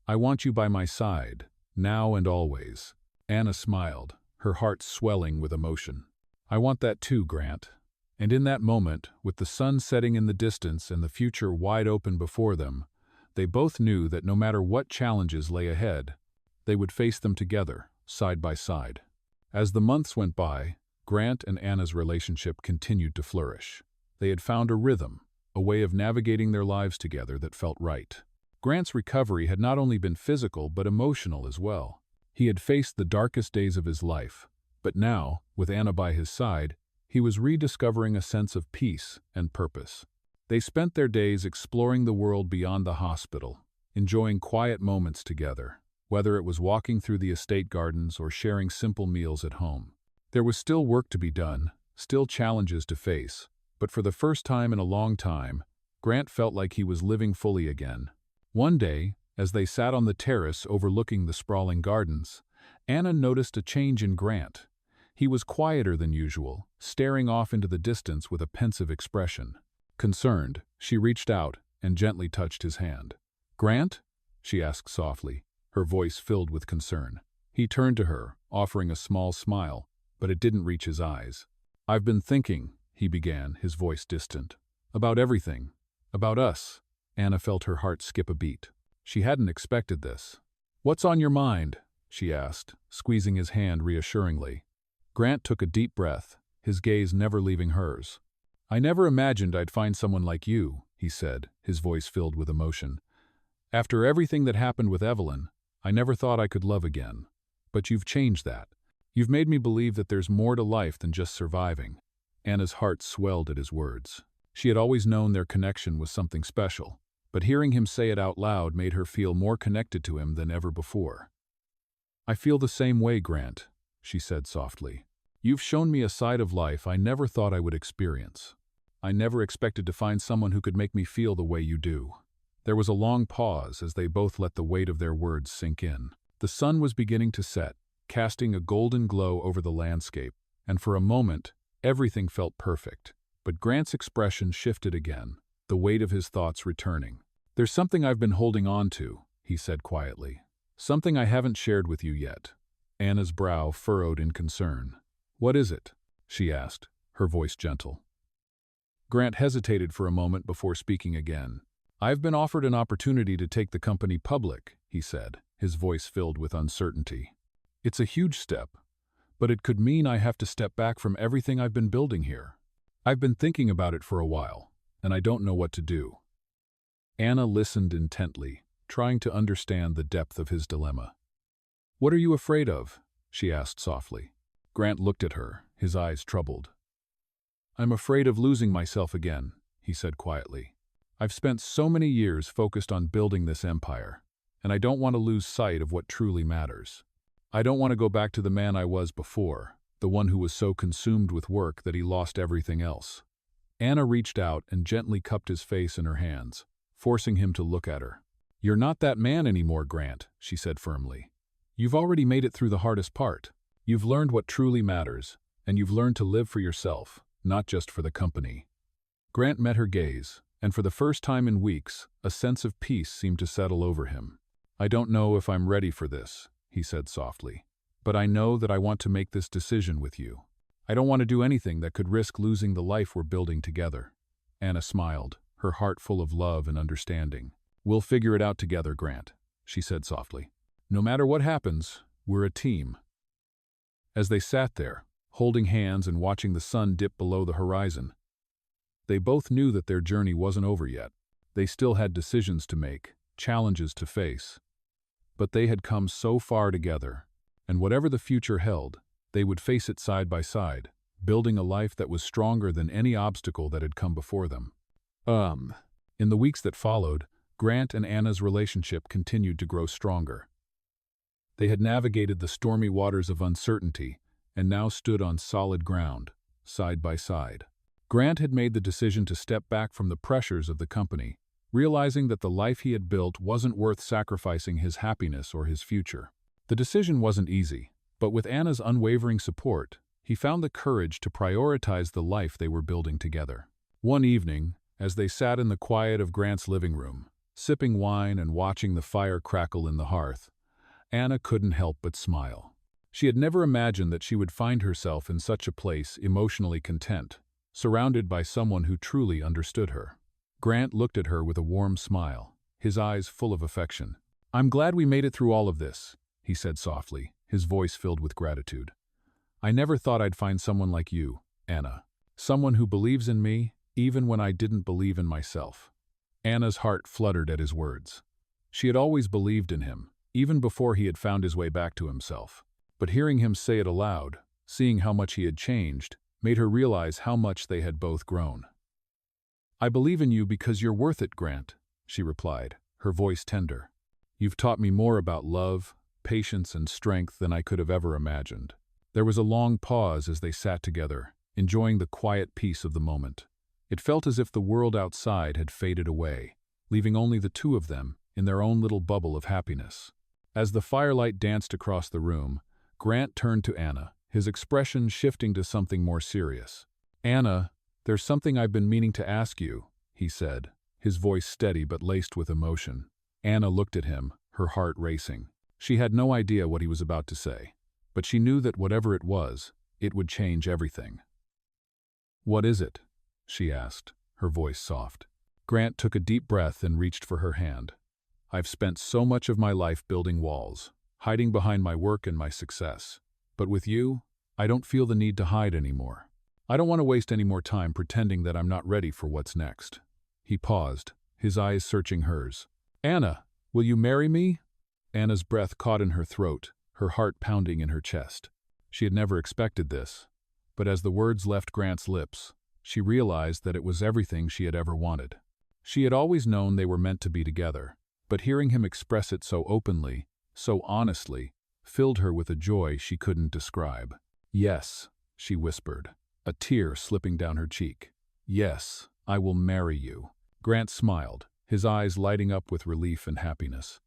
"I want you by my side, now and always." Anna smiled, her heart swelling with emotion. "I want that too, Grant." And in that moment, with the sun setting in the distance and the future wide open before them, they both knew that no matter what challenges lay ahead, they would face them together, side by side. As the months went by, Grant and Anna's relationship continued to flourish. They had found a rhythm, a way of navigating their lives together that felt right. Grant's recovery had not only been physical but emotional as well. He had faced the darkest days of his life, but now, with Anna by his side, he was rediscovering a sense of peace and purpose. They spent their days exploring the world beyond the hospital, enjoying quiet moments together, whether it was walking through the estate gardens or sharing simple meals at home. There was still work to be done, still challenges to face, but for the first time in a long time, Grant felt like he was living fully again. One day, as they sat on the terrace overlooking the sprawling gardens, Anna noticed a change in Grant. He was quieter than usual, staring off into the distance with a pensive expression. Concerned, she reached out and gently touched his hand. "Grant?" she asked softly, her voice filled with concern. He turned to her, offering a small smile, but it didn't reach his eyes. "I've been thinking," he began, his voice distant, "about everything. About us." Anna felt her heart skip a beat. She hadn't expected this. "What's on your mind?" she asked, squeezing his hand reassuringly. Grant took a deep breath, his gaze never leaving hers. "I never imagined I'd find someone like you," he said, his voice filled with emotion. "After everything that happened with Evelyn, I never thought I could love again. But you've changed that. You've made me believe that there's more to life than just surviving." Anna's heart swelled at his words. She had always known their connection was something special, but hearing him say it out loud made her feel more connected to him than ever before. "I feel the same way, Grant," she said softly. You've shown me a side of life I never thought I would experience. I never expected to find someone who could make me feel the way you do." There was a long pause as they both let the weight of their words sink in. The sun was beginning to set, casting a golden glow over the landscape, and for a moment, everything felt perfect. But Grant's expression shifted again, the weight of his thoughts returning. "There's something I've been holding on to," he said quietly. "Something I haven't shared with you yet." Anna's brow furrowed in concern. "What is it?" she asked, her voice gentle. Grant hesitated for a moment before speaking again. "I've been offered an opportunity to take the company public," he said, his voice filled with uncertainty. "It's a huge step, but it could mean I have to step back from everything I've been building here. I've been thinking about it for a while, and I don't know what to do." Anna listened intently, trying to understand the depth of his dilemma. "What are you afraid of?" she asked softly. Grant looked at her, his eyes troubled. "I'm afraid of losing myself again," he said quietly. "I've spent so many years focused on building this empire, and I don't want to lose sight of what truly matters. I don't want to go back to the man I was before, the one who was so consumed with work that he lost everything else." Anna reached out and gently cupped his face in her hands, forcing him to look at her. "You're not that man anymore, Grant," she said firmly. "You've already made it through the hardest part. You've learned what truly matters, and you've learned to live for yourself, not just for the company." Grant met her gaze, and for the first time in weeks, a sense of peace seemed to settle over him. "I don't know if I'm ready for this," he said softly, "but I know that I want to make this decision with you. I don't want to do anything that could risk losing the life we're building together." Anna smiled, her heart full of love and understanding. "We'll figure it out together, Grant," she said softly. "No matter what happens, we're a team." As they sat there, holding hands and watching the sun dip below the horizon, they both knew that their journey wasn't over yet. They still had decisions to make, challenges to face. But they had come so far together, and whatever the future held, they would face it side by side, building a life that was stronger than any obstacle that had come before them. In the weeks that followed, Grant and Anna's relationship continued to grow stronger. They had navigated the stormy waters of uncertainty and now stood on solid ground, side by side. Grant had made the decision to step back from the pressures of the company, realizing that the life he had built wasn't worth sacrificing his happiness or his future. The decision wasn't easy, but with Anna's unwavering support, he found the courage to prioritize the life they were building together. One evening, as they sat in the quiet of Grant's living room, sipping wine and watching the fire crackle in the hearth, Anna couldn't help but smile. She had never imagined that she would find herself in such a place, emotionally content, surrounded by someone who truly understood her. Grant looked at her with a warm smile, his eyes full of affection. "I'm glad we made it through all of this," he said softly, his voice filled with gratitude. "I never thought I'd find someone like you, Anna. Someone who believes in me, even when I didn't believe in myself." Anna's heart fluttered at his words. She had always believed in him, even before he had found his way back to himself. But hearing him say it aloud, seeing how much he had changed, made her realize how much they had both grown. "I believe in you because you're worth it, Grant," she replied, her voice tender. "You've taught me more about love, patience, and strength than I could have ever imagined." There was a long pause as they sat together, enjoying the quiet peace of the moment. It felt as if the world outside had faded away, leaving only the two of them in their own little bubble of happiness. As the firelight danced across the room, Grant turned to Anna, his expression shifting to something more serious. "Anna, there's something I've been meaning to ask you," he said, his voice steady but laced with emotion. Anna looked at him, her heart racing. She had no idea what he was about to say, but she knew that whatever it was, it would change everything. "What is it?" she asked, her voice soft. Grant took a deep breath and reached for her hand. "I've spent so much of my life building walls, hiding behind my work and my success. But with you, I don't feel the need to hide anymore. I don't want to waste any more time pretending that I'm not ready for what's next." He paused, his eyes searching hers. "Anna, will you marry me?" Anna's breath caught in her throat, her heart pounding in her chest. She had never expected this, but as the words left Grant's lips, she realized that it was everything she had ever wanted. She had always known they were meant to be together, but hearing him express it so openly, so honestly, filled her with a joy she couldn't describe. "Yes," she whispered, a tear slipping down her cheek. Yes, I will marry you. Grant smiled, his eyes lighting up with relief and happiness.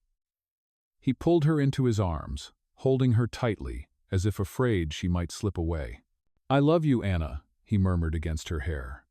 He pulled her into his arms, holding her tightly, as if afraid she might slip away. I love you, Anna, he murmured against her hair.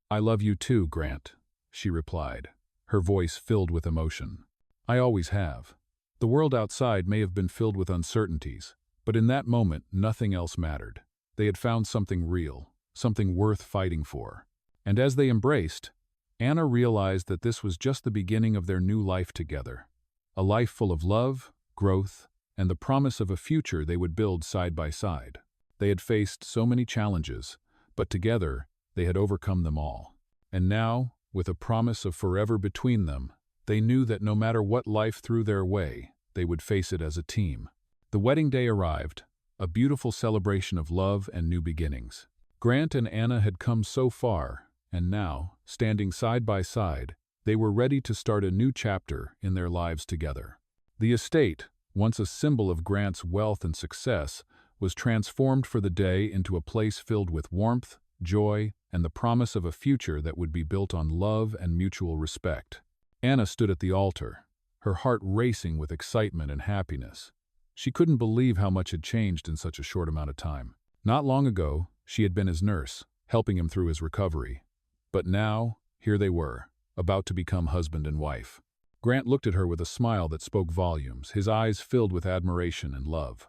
I love you too, Grant, she replied, her voice filled with emotion. I always have. The world outside may have been filled with uncertainties, but in that moment nothing else mattered. They had found something real, something worth fighting for. And as they embraced, Anna realized that this was just the beginning of their new life together. A life full of love, growth, and the promise of a future they would build side by side. They had faced so many challenges, but together they had overcome them all. And now, with a promise of forever between them, they knew that no matter what life threw their way, they would face it as a team. The wedding day arrived, a beautiful celebration of love and new beginnings. Grant and Anna had come so far, and now, standing side by side, they were ready to start a new chapter in their lives together. The estate, once a symbol of Grant's wealth and success, was transformed for the day into a place filled with warmth, joy, and the promise of a future that would be built on love and mutual respect. Anna stood at the altar, her heart racing with excitement and happiness. She couldn't believe how much had changed in such a short amount of time. Not long ago, she had been his nurse, helping him through his recovery. But now, here they were, about to become husband and wife. Grant looked at her with a smile that spoke volumes, his eyes filled with admiration and love.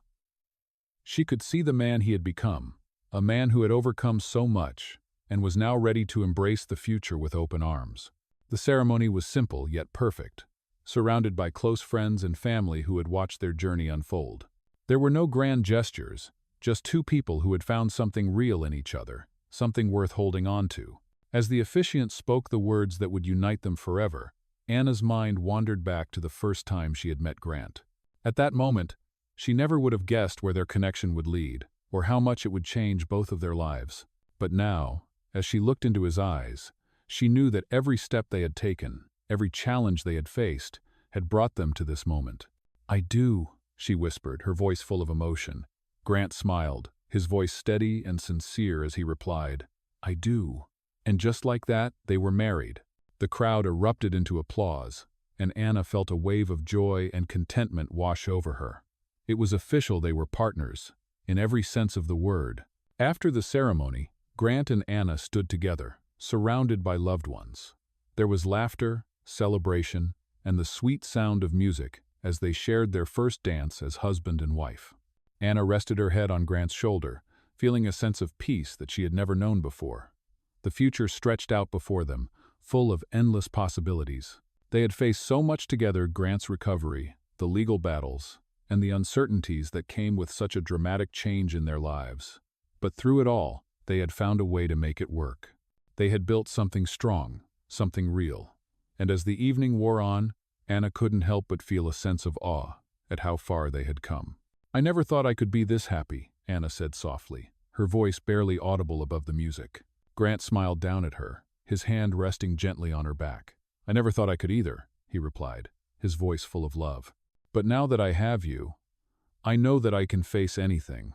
She could see the man he had become, a man who had overcome so much, and was now ready to embrace the future with open arms. The ceremony was simple yet perfect, surrounded by close friends and family who had watched their journey unfold. There were no grand gestures, just two people who had found something real in each other, something worth holding on to. As the officiant spoke the words that would unite them forever, Anna's mind wandered back to the first time she had met Grant. At that moment, she never would have guessed where their connection would lead, or how much it would change both of their lives. But now, as she looked into his eyes, she knew that every step they had taken, every challenge they had faced, had brought them to this moment. I do, she whispered, her voice full of emotion. Grant smiled, his voice steady and sincere as he replied, I do. And just like that, they were married. The crowd erupted into applause, and Anna felt a wave of joy and contentment wash over her. It was official, they were partners, in every sense of the word. After the ceremony, Grant and Anna stood together, surrounded by loved ones. There was laughter, celebration, and the sweet sound of music as they shared their first dance as husband and wife. Anna rested her head on Grant's shoulder, feeling a sense of peace that she had never known before. The future stretched out before them, full of endless possibilities. They had faced so much together: Grant's recovery, the legal battles, and the uncertainties that came with such a dramatic change in their lives. But through it all, they had found a way to make it work. They had built something strong, something real. And as the evening wore on, Anna couldn't help but feel a sense of awe at how far they had come. I never thought I could be this happy, Anna said softly, her voice barely audible above the music. Grant smiled down at her, his hand resting gently on her back. I never thought I could either, he replied, his voice full of love. But now that I have you, I know that I can face anything.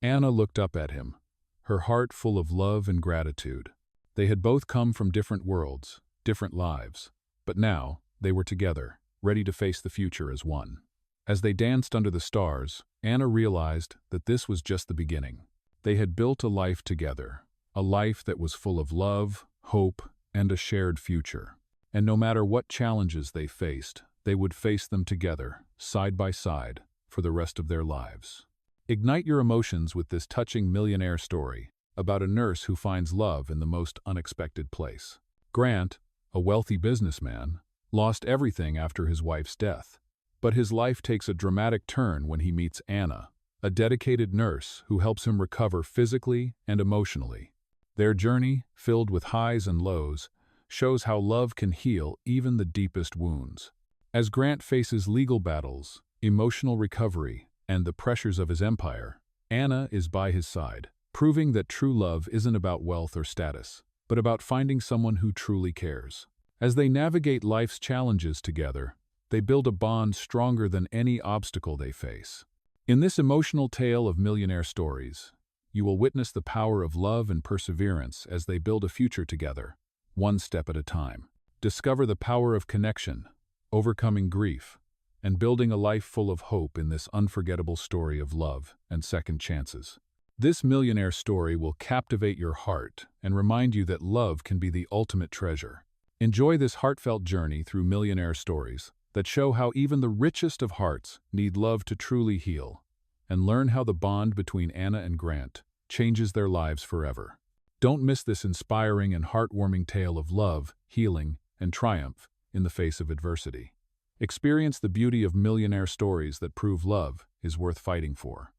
Anna looked up at him, her heart full of love and gratitude. They had both come from different worlds, different lives, but now they were together, ready to face the future as one. As they danced under the stars, Anna realized that this was just the beginning. They had built a life together, a life that was full of love, hope, and a shared future. And no matter what challenges they faced, they would face them together, side by side, for the rest of their lives. Ignite your emotions with this touching millionaire story about a nurse who finds love in the most unexpected place. Grant, a wealthy businessman, lost everything after his wife's death. But his life takes a dramatic turn when he meets Anna, a dedicated nurse who helps him recover physically and emotionally. Their journey, filled with highs and lows, shows how love can heal even the deepest wounds. As Grant faces legal battles, emotional recovery, and the pressures of his empire, Anna is by his side, proving that true love isn't about wealth or status, but about finding someone who truly cares. As they navigate life's challenges together, they build a bond stronger than any obstacle they face. In this emotional tale of millionaire stories, you will witness the power of love and perseverance as they build a future together, one step at a time. Discover the power of connection, overcoming grief, and building a life full of hope in this unforgettable story of love and second chances. This millionaire story will captivate your heart and remind you that love can be the ultimate treasure. Enjoy this heartfelt journey through millionaire stories that show how even the richest of hearts need love to truly heal, and learn how the bond between Anna and Grant changes their lives forever. Don't miss this inspiring and heartwarming tale of love, healing, and triumph in the face of adversity. Experience the beauty of millionaire stories that prove love is worth fighting for.